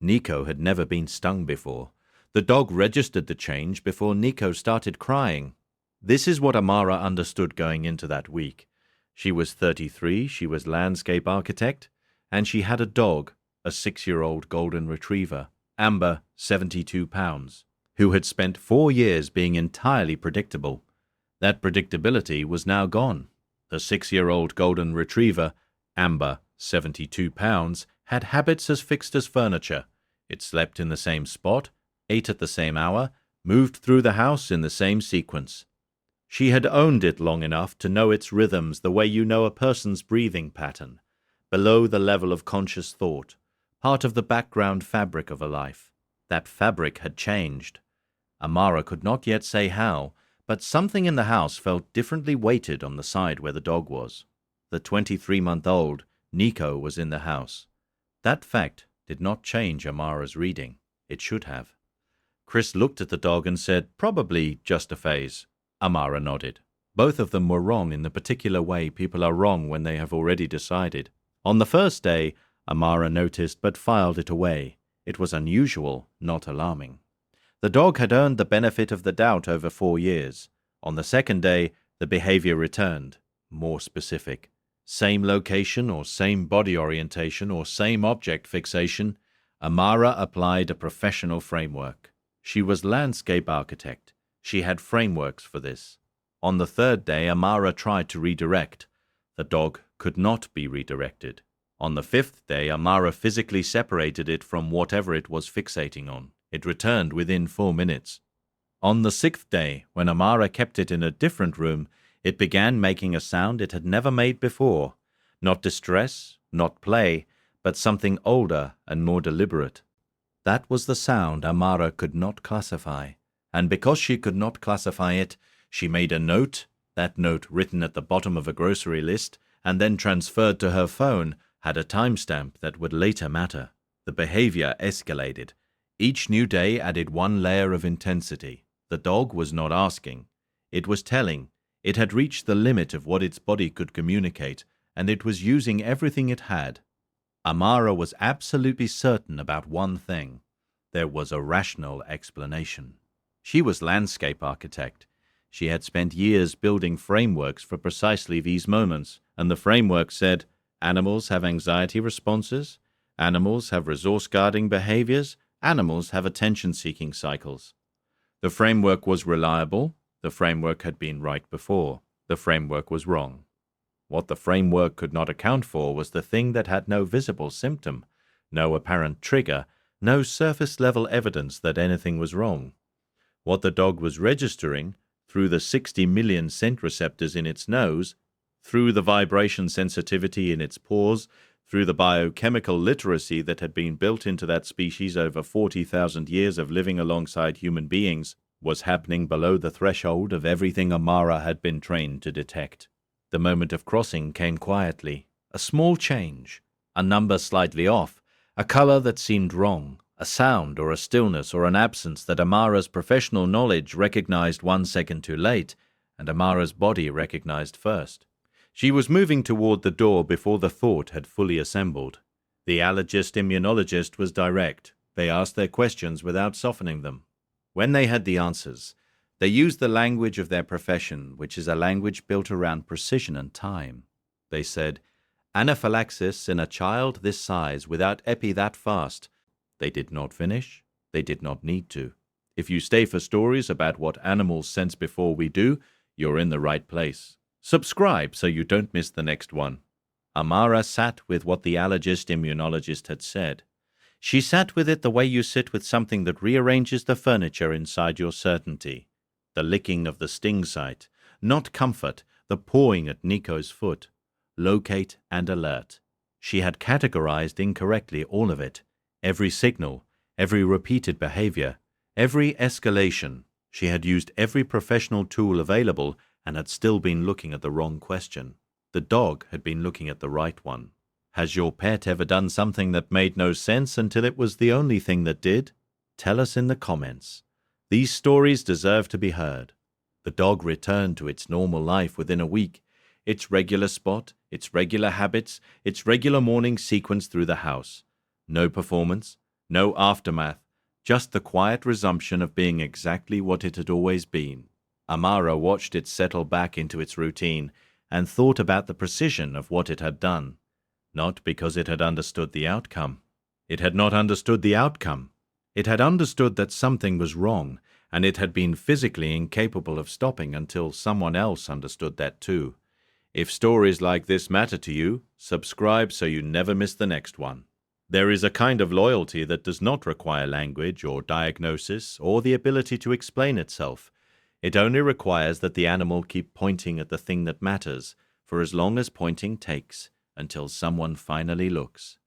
Nico had never been stung before. The dog registered the change before Nico started crying. This is what Amara understood going into that week. She was 33, she was landscape architect, and she had a dog, a 6-year-old golden retriever, Amber, 72 pounds, who had spent 4 years being entirely predictable. That predictability was now gone. The 6-year-old golden retriever, Amber, 72 pounds, had habits as fixed as furniture. It slept in the same spot, ate at the same hour, moved through the house in the same sequence. She had owned it long enough to know its rhythms the way you know a person's breathing pattern, below the level of conscious thought, part of the background fabric of a life. That fabric had changed. Amara could not yet say how, but something in the house felt differently weighted on the side where the dog was. The 23-month-old, Nico, was in the house. That fact did not change Amara's reading. It should have. Chris looked at the dog and said, "Probably just a phase." Amara nodded. Both of them were wrong in the particular way people are wrong when they have already decided. On the first day, Amara noticed but filed it away. It was unusual, not alarming. The dog had earned the benefit of the doubt over 4 years. On the second day, the behavior returned, more specific. Same location or same body orientation or same object fixation, Amara applied a professional framework. She was landscape architect. She had frameworks for this. On the third day, Amara tried to redirect. The dog could not be redirected. On the fifth day, Amara physically separated it from whatever it was fixating on. It returned within 4 minutes. On the sixth day, when Amara kept it in a different room, it began making a sound it had never made before. Not distress, not play, but something older and more deliberate. That was the sound Amara could not classify. And because she could not classify it, she made a note, that note written at the bottom of a grocery list, and then transferred to her phone, had a timestamp that would later matter. The behavior escalated. Each new day added 1 layer of intensity. The dog was not asking. It was telling. It had reached the limit of what its body could communicate, and it was using everything it had. Amara was absolutely certain about one thing. There was a rational explanation. She was landscape architect. She had spent years building frameworks for precisely these moments, and the framework said, animals have anxiety responses, animals have resource-guarding behaviors, animals have attention-seeking cycles. The framework was reliable. The framework had been right before. The framework was wrong. What the framework could not account for was the thing that had no visible symptom, no apparent trigger, no surface-level evidence that anything was wrong. What the dog was registering, through the 60 million scent receptors in its nose, through the vibration sensitivity in its paws, through the biochemical literacy that had been built into that species over 40,000 years of living alongside human beings, was happening below the threshold of everything Amara had been trained to detect. The moment of crossing came quietly. A small change, a number slightly off, a color that seemed wrong, a sound or a stillness or an absence that Amara's professional knowledge recognized 1 second too late, and Amara's body recognized first. She was moving toward the door before the thought had fully assembled. The allergist-immunologist was direct. They asked their questions without softening them. When they had the answers, they used the language of their profession, which is a language built around precision and time. They said, anaphylaxis in a child this size without epi that fast. They did not finish. They did not need to. If you stay for stories about what animals sense before we do, you're in the right place. Subscribe so you don't miss the next one. Amara sat with what the allergist-immunologist had said. She sat with it the way you sit with something that rearranges the furniture inside your certainty. The licking of the sting site, not comfort, the pawing at Nico's foot. Locate and alert. She had categorized incorrectly all of it. Every signal, every repeated behavior, every escalation. She had used every professional tool available and had still been looking at the wrong question. The dog had been looking at the right one. Has your pet ever done something that made no sense until it was the only thing that did? Tell us in the comments. These stories deserve to be heard. The dog returned to its normal life within a week. Its regular spot, its regular habits, its regular morning sequence through the house. No performance, No aftermath, just the quiet resumption of being exactly what it had always been. Amara watched it settle back into its routine and thought about the precision of what it had done. Not because it had understood the outcome. It had not understood the outcome. It had understood that something was wrong, and it had been physically incapable of stopping until someone else understood that too. If stories like this matter to you, subscribe so you never miss the next one. There is a kind of loyalty that does not require language or diagnosis or the ability to explain itself. It only requires that the animal keep pointing at the thing that matters, for as long as pointing takes, until someone finally looks.